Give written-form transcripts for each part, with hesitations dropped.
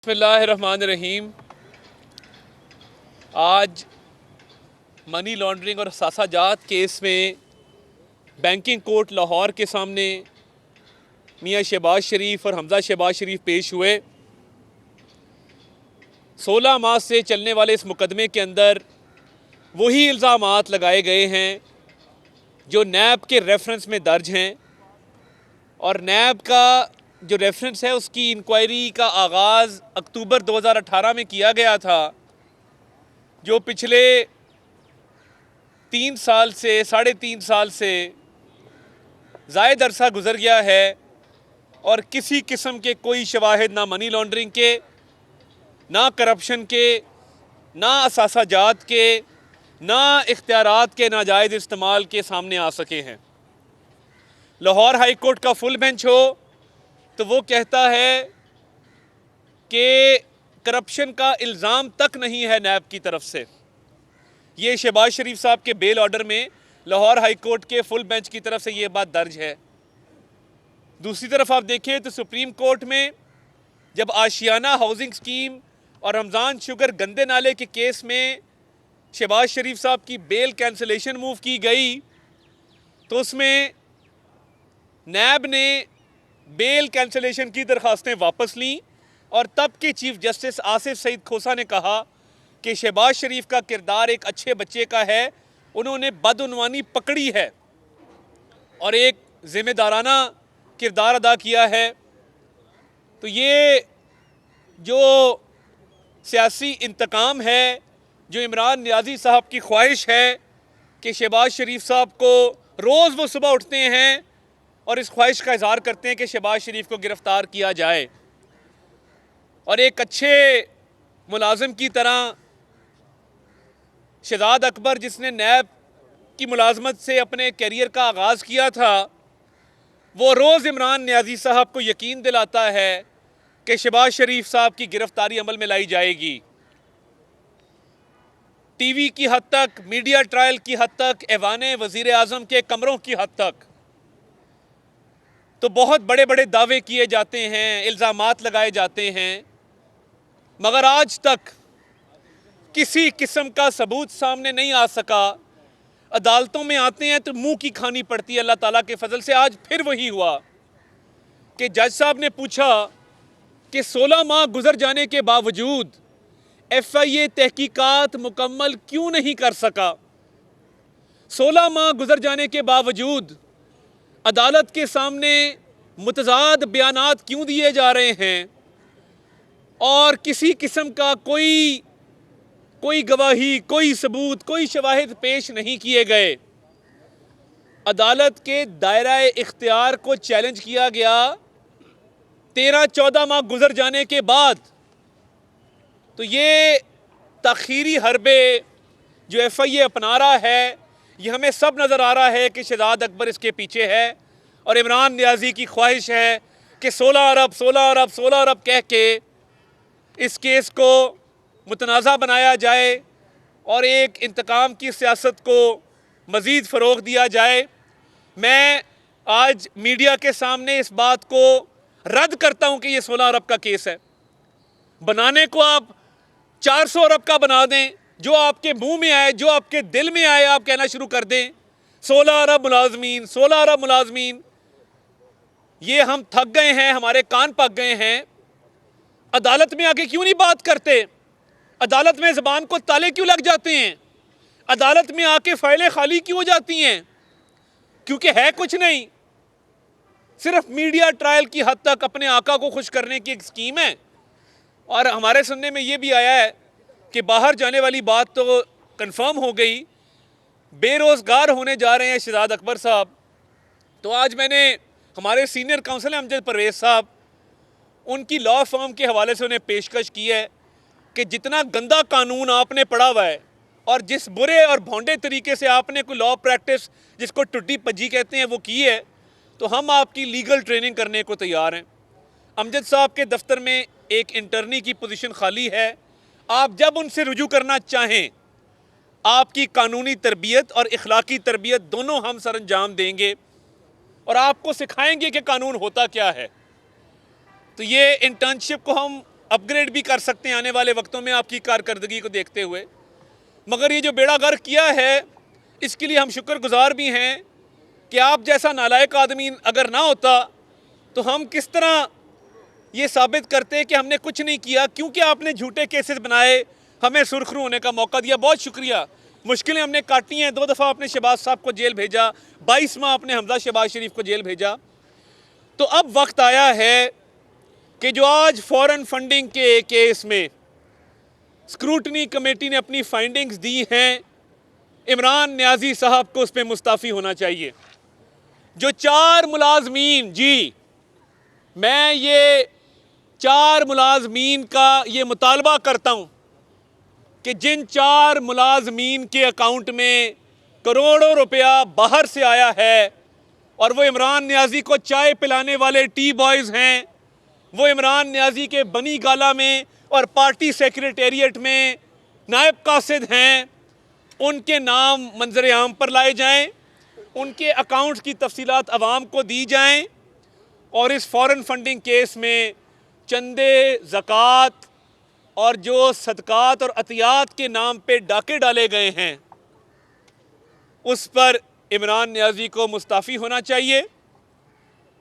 बिस्मिल्लाहिर्रहमानिर्रहीम। आज money laundering और सासाजात केस में बैंकिंग कोर्ट लाहौर के सामने मियां शहबाज शरीफ और हमजा शहबाज शरीफ पेश हुए। 16 माह से चलने वाले इस मुकदमे के अंदर वही इल्ज़ामात लगाए गए हैं जो नैब के रेफरेंस में दर्ज हैं, और नैब का जो रेफरेंस है उसकी इंक्वायरी का आगाज़ अक्टूबर 2018 में किया गया था, जो पिछले 3 साल से 3.5 साल से ज़ायद अरसा गुजर गया है और किसी किस्म के कोई शवाहिद ना मनी लॉन्ड्रिंग के, ना करप्शन के, ना असासाजात के, ना इख्तियारात के नाजायज़ इस्तेमाल के सामने आ सके हैं। लाहौर हाई कोर्ट का फुल बेंच हो तो वो कहता है कि करप्शन का इल्ज़ाम तक नहीं है नैब की तरफ से। ये शहबाज शरीफ साहब के बेल ऑर्डर में लाहौर हाई कोर्ट के फुल बेंच की तरफ से ये बात दर्ज है। दूसरी तरफ आप देखें तो सुप्रीम कोर्ट में जब आशियाना हाउसिंग स्कीम और रमज़ान शुगर गंदे नाले के केस में शहबाज शरीफ साहब की बेल कैंसिलेशन मूव की गई तो उसमें नैब ने बेल कैंसिलेशन की दरख्वास्तें वापस लीं, और तब के चीफ जस्टिस आसिफ सईद खोसा ने कहा कि शहबाज शरीफ का किरदार एक अच्छे बच्चे का है, उन्होंने बदउनवानी पकड़ी है और एक ज़िम्मेदाराना किरदार अदा किया है। तो ये जो सियासी इंतकाम है, जो इमरान नियाज़ी साहब की ख्वाहिश है कि शहबाज शरीफ साहब को रोज़ वो सुबह उठते हैं और इस ख्वाहिश का इजहार करते हैं कि शहबाज शरीफ को गिरफ़्तार किया जाए और एक अच्छे मुलाजिम की तरह शहजाद अकबर, जिसने नैब की मुलाजमत से अपने कैरियर का आगाज़ किया था, वो रोज़ इमरान नियाज़ी साहब को यकीन दिलाता है कि शहबाज शरीफ साहब की गिरफ़्तारी अमल में लाई जाएगी। टीवी की हद तक, मीडिया ट्रायल की हद तक, ऐवान वज़ीर आज़म के कमरों की हद तक तो बहुत बड़े बड़े दावे किए जाते हैं, इल्ज़ामात लगाए जाते हैं, मगर आज तक किसी किस्म का सबूत सामने नहीं आ सका। अदालतों में आते हैं तो मुंह की खानी पड़ती है। अल्लाह ताला के फजल से आज फिर वही हुआ कि जज साहब ने पूछा कि 16 माह गुजर जाने के बावजूद FIA तहकीकात मुकम्मल क्यों नहीं कर सका। 16 माह गुजर जाने के बावजूद अदालत के सामने मुतज़ाद बयानात क्यों दिए जा रहे हैं और किसी किस्म का कोई गवाही, कोई सबूत, कोई शवाहिद पेश नहीं किए गए। अदालत के दायरा इख्तियार को चैलेंज किया गया 13-14 माह गुजर जाने के बाद। तो ये तख़ीरी हरबे जो FIA अपना रहा है, ये हमें सब नज़र आ रहा है कि शहजाद अकबर इसके पीछे है और इमरान नियाज़ी की ख्वाहिश है कि 16 अरब कह के इस केस को मुतनाज़ा बनाया जाए और एक इंतकाम की सियासत को मज़ीद फ़रोग़ दिया जाए। मैं आज मीडिया के सामने इस बात को रद्द करता हूँ कि ये 16 अरब का केस है। बनाने को आप 400 अरब का बना दें, जो आपके मुंह में आए, जो आपके दिल में आए, आप कहना शुरू कर दें 16 अरब मुलाजमीन, 16 अरब मुलाजमीन। ये हम थक गए हैं, हमारे कान पक गए हैं। अदालत में आके क्यों नहीं बात करते? अदालत में ज़बान को ताले क्यों लग जाते हैं? अदालत में आके फाइलें खाली क्यों हो जाती हैं? क्योंकि है कुछ नहीं, सिर्फ मीडिया ट्रायल की हद तक अपने आका को खुश करने की एक स्कीम है। और हमारे सुनने में ये भी आया है कि बाहर जाने वाली बात तो कंफर्म हो गई, बेरोज़गार होने जा रहे हैं शहजाद अकबर साहब। तो आज मैंने हमारे सीनियर काउंसिलर अमजद परवेज़ साहब, उनकी लॉ फर्म के हवाले से उन्हें पेशकश की है कि जितना गंदा कानून आपने पढ़ा हुआ है और जिस बुरे और भोंडे तरीके से आपने कोई लॉ प्रैक्टिस, जिसको टुड्डी पज्जी कहते हैं, वो की है, तो हम आपकी लीगल ट्रेनिंग करने को तैयार हैं। अमजद साहब के दफ्तर में एक इंटर्नी की पोजीशन खाली है। आप जब उनसे रुजू करना चाहें, आपकी कानूनी तरबियत और इखलाकी तरबियत दोनों हम सर अंजाम देंगे और आपको सिखाएंगे कि कानून होता क्या है। तो ये इंटर्नशिप को हम अपग्रेड भी कर सकते हैं आने वाले वक्तों में आपकी कारकर्दगी को देखते हुए, मगर ये जो बेड़ा गर्क किया है इसके लिए हम शुक्रगुजार भी हैं कि आप जैसा नालायक आदमी अगर ना होता तो हम किस तरह ये साबित करते कि हमने कुछ नहीं किया, क्योंकि आपने झूठे केसेस बनाए, हमें सुरखरू होने का मौका दिया। बहुत शुक्रिया, मुश्किलें हमने काटी हैं। 2 दफ़ा आपने शहबाज साहब को जेल भेजा, 22 माह आपने हमजा शहबाज शरीफ को जेल भेजा। तो अब वक्त आया है कि जो आज फॉरेन फंडिंग के केस में स्क्रूटनी कमेटी ने अपनी फाइंडिंग्स दी हैं, इमरान नियाजी साहब को उस पर मुस्ताफ़ी होना चाहिए। जो 4 मुलाजमीन, जी मैं ये 4 मुलाजमीन का ये मुतालबा करता हूँ कि जिन 4 मुलाजमीन के अकाउंट में करोड़ों रुपया बाहर से आया है और वो इमरान नियाजी को चाय पिलाने वाले टी बॉयज़ हैं, वो इमरान नियाजी के बनी गाला में और पार्टी सेक्रेटेरिएट में नायब कासिद हैं, उनके नाम मंजर आम पर लाए जाएं, उनके अकाउंट्स की तफसीलात अवाम को दी जाएं और इस फॉरेन फंडिंग केस में चंदे, ज़कात और जो सदकात और अतियात के नाम पे डाके डाले गए हैं उस पर इमरान नियाजी को मुस्ताफ़ी होना चाहिए।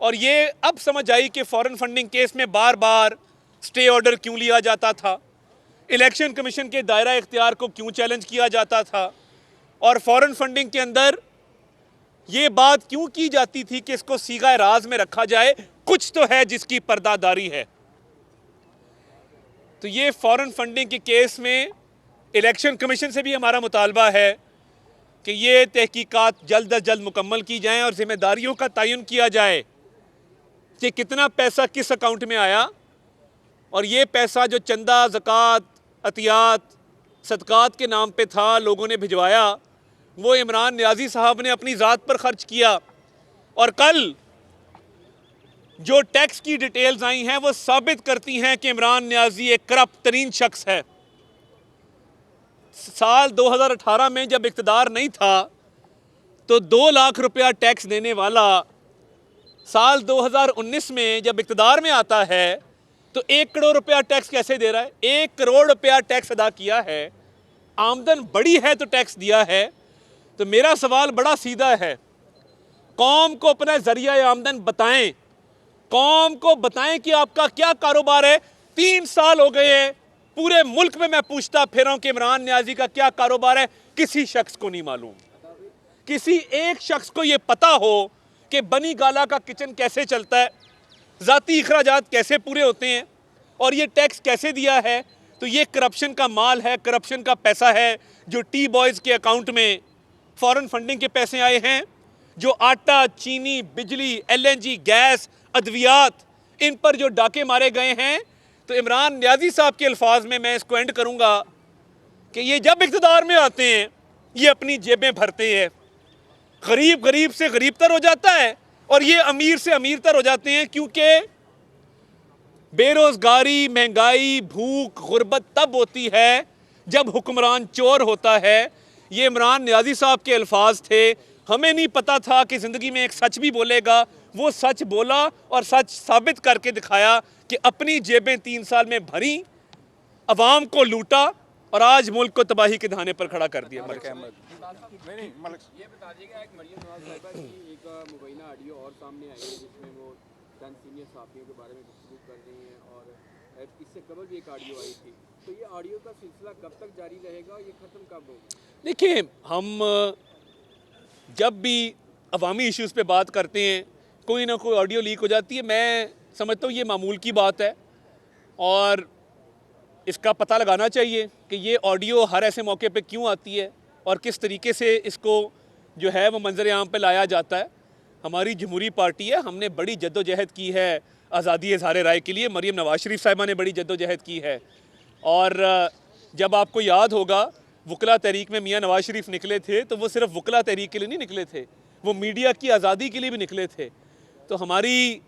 और ये अब समझ आई कि फॉरेन फंडिंग केस में बार बार स्टे ऑर्डर क्यों लिया जाता था, इलेक्शन कमीशन के दायरा इख्तियार को क्यों चैलेंज किया जाता था, और फॉरेन फंडिंग के अंदर ये बात क्यों की जाती थी कि इसको सीगा राज में रखा जाए, कुछ तो है जिसकी पर्दादारी है। तो ये फॉरेन फंडिंग के केस में इलेक्शन कमीशन से भी हमारा मुतालबा है कि ये तहकीकात जल्द अज जल्द मुकम्मल की जाएं और जिम्मेदारियों का तयन किया जाए कि कितना पैसा किस अकाउंट में आया, और ये पैसा जो चंदा, ज़कात, अतियात, सदकात के नाम पे था, लोगों ने भिजवाया, वो इमरान नियाजी साहब ने अपनी ज़ात पर खर्च किया। और कल जो टैक्स की डिटेल्स आई हैं वो साबित करती हैं कि इमरान नियाजी एक करप्ट तरीन शख्स है। साल 2018 में जब इक़्तिदार नहीं था तो 2 लाख रुपया टैक्स देने वाला साल 2019 में जब इक़्तिदार में आता है तो 1 करोड़ रुपया टैक्स कैसे दे रहा है? 1 करोड़ रुपया टैक्स अदा किया है, आमदन बड़ी है तो टैक्स दिया है। तो मेरा सवाल बड़ा सीधा है, कौम को अपना जरिया आमदन बताएं, कौम को बताएं कि आपका क्या कारोबार है। 3 साल हो गए हैं, पूरे मुल्क में मैं पूछता फिर हूं कि इमरान नियाजी का क्या कारोबार है, किसी शख्स को नहीं मालूम। किसी एक शख्स को यह पता हो कि बनी गाला का किचन कैसे चलता है, ज़ाती अखराजात कैसे पूरे होते हैं और ये टैक्स कैसे दिया है। तो ये करप्शन का माल है, करप्शन का पैसा है जो टी बॉयज़ के अकाउंट में फॉरेन फंडिंग के पैसे आए हैं, जो आटा, चीनी, बिजली, LNG, गैस, अद्वियात, इन पर जो डाके मारे गए हैं। तो इमरान नियाजी साहब के अल्फाज में मैं इसको एंड करूंगा कि ये जब इक़्तिदार में आते हैं ये अपनी जेबें भरते हैं, गरीब गरीब से गरीबतर हो जाता है और ये अमीर से अमीरतर हो जाते हैं, क्योंकि बेरोजगारी, महंगाई, भूख, गुर्बत तब होती है जब हुक्मरान चोर होता है। ये इमरान नियाजी साहब के अल्फाज थे। हमें नहीं पता था कि ज़िंदगी में एक सच भी बोलेगा, वो सच बोला और सच साबित करके दिखाया कि अपनी जेबें 3 साल में भरी, अवाम को लूटा और आज मुल्क को तबाही के धाने पर खड़ा कर दिया। ये बता दीजिएगा, एक मरियम नवाज साहिबा की एक मुबैना ऑडियो और सामने आई है जिसमें वो चंद सीनियर सहाफ़ियों के बारे में गुफ्तगू कर रही हैं और इससे कबल भी एक ऑडियो आई थी। तो ये ऑडियो का सिलसिला कब तक जारी रहेगा, ये ख़त्म कब होगा? देखिए, हम जब भी अवामी इश्यूज़ पे बात करते हैं कोई ना कोई ऑडियो लीक हो जाती है। मैं समझता हूँ ये मामूल की बात है और इसका पता लगाना चाहिए कि ये ऑडियो हर ऐसे मौके पे क्यों आती है और किस तरीके से इसको जो है वो मंजर आम पे लाया जाता है। हमारी जमहूरी पार्टी है, हमने बड़ी जद्दोजहद की है आज़ादी इज़हार राय के लिए। मरियम नवाज शरीफ साहिबा ने बड़ी जद्दोजहद की है और जब आपको याद होगा वकला तहरीक में मियाँ नवाज शरीफ निकले थे तो वो सिर्फ वकला तहरीक के लिए नहीं निकले थे, वो मीडिया की आज़ादी के लिए भी निकले थे। तो हमारी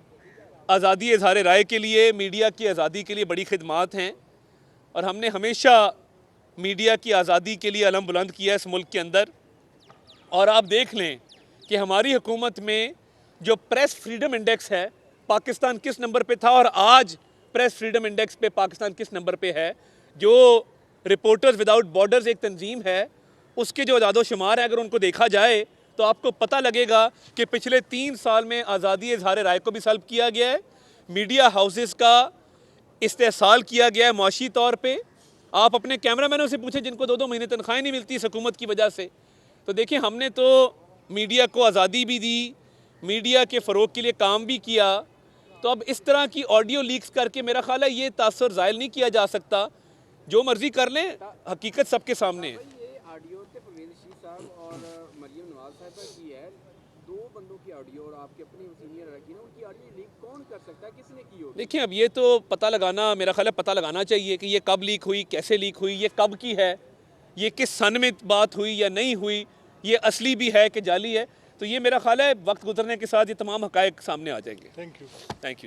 आज़ादी इज़हार राय के लिए, मीडिया की आज़ादी के लिए बड़ी खिदमात हैं और हमने हमेशा मीडिया की आज़ादी के लिए अलम बुलंद किया इस मुल्क के अंदर। और आप देख लें कि हमारी हुकूमत में जो प्रेस फ्रीडम इंडेक्स है, पाकिस्तान किस नंबर पे था और आज प्रेस फ्रीडम इंडेक्स पे पाकिस्तान किस नंबर पे है, जो रिपोर्टर्स विदाउट बॉर्डर्स एक तंजीम है, उसके जो अदाद शुमार है अगर उनको देखा जाए तो आपको पता लगेगा कि पिछले 3 साल में आज़ादी इजहार राय को भी सल्ब किया गया है, मीडिया हाउसेस का इस्तेहसाल किया गया है मुआशी तौर पे। आप अपने कैमरामैनों से पूछें जिनको 2-2 महीने तनख्वाहें नहीं मिलती इस हुकूमत की वजह से। तो देखिए, हमने तो मीडिया को आज़ादी भी दी, मीडिया के फ़रोग के लिए काम भी किया, तो अब इस तरह की ऑडियो लीक्स करके मेरा ख्याल है ये तासुर ज़ायल नहीं किया जा सकता। जो मर्ज़ी कर लें, हकीकत सबके सामने है। भाई ये ऑडियो थे परवेज़ रशीद साहब और मरियम नवाज साहिबा की है, 2 बंदों की ऑडियो और आपके अपने सीनियर रखी ना, उनकी ऑडियो लीक कौन कर सकता है, किसने की होगी? देखिए, अब ये तो पता लगाना, मेरा ख्याल है पता लगाना चाहिए कि ये कब लीक हुई, कैसे लीक हुई, ये कब की है, ये किस सन में बात हुई या नहीं हुई, ये असली भी है कि जाली है। तो ये मेरा ख्याल है वक्त गुजरने के साथ ये तमाम हकायक सामने आ जाएंगे। Thank you. Thank you.